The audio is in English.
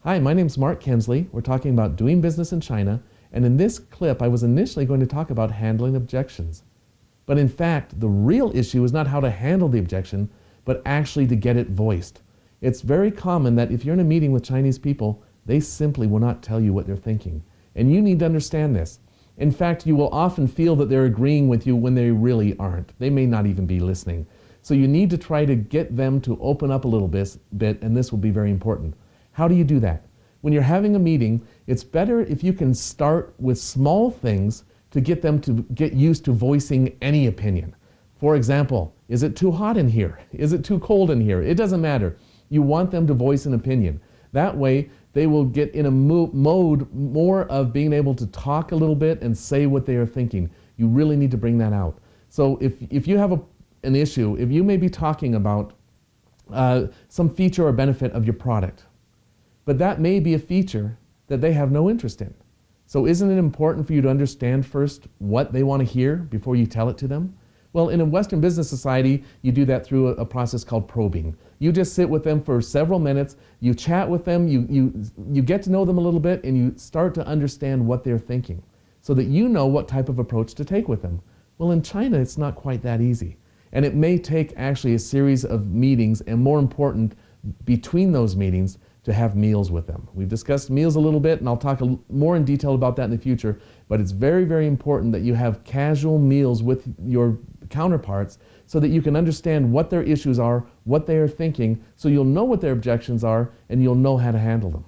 Hi, my name's Mark Kemsley. We're talking about doing business in China, and in this clip I was initially going to talk about handling objections. But in fact, the real issue is not how to handle the objection, but actually to get it voiced. It's very common that if you're in a meeting with Chinese people, they simply will not tell you what they're thinking. And you need to understand this. In fact, you will often feel that they're agreeing with you when they really aren't. They may not even be listening. So you need to try to get them to open up a little bit, and this will be very important. How do you do that? When you're having a meeting, it's better if you can start with small things to get them to get used to voicing any opinion. For example, is it too hot in here? Is it too cold in here? It doesn't matter. You want them to voice an opinion. That way, they will get in a mode more of being able to talk a little bit and say what they are thinking. You really need to bring that out. So if you have an issue, if you may be talking about some feature or benefit of your product, but that may be a feature that they have no interest in. So isn't it important for you to understand first what they want to hear before you tell it to them? Well, in a Western business society, you do that through a process called probing. You just sit with them for several minutes, you chat with them, you get to know them a little bit, and you start to understand what they're thinking so that you know what type of approach to take with them. Well, in China, it's not quite that easy. And it may take actually a series of meetings, and more important, between those meetings, to have meals with them. We've discussed meals a little bit, and I'll talk more in detail about that in the future, but it's very, very important that you have casual meals with your counterparts so that you can understand what their issues are, what they are thinking, so you'll know what their objections are, and you'll know how to handle them.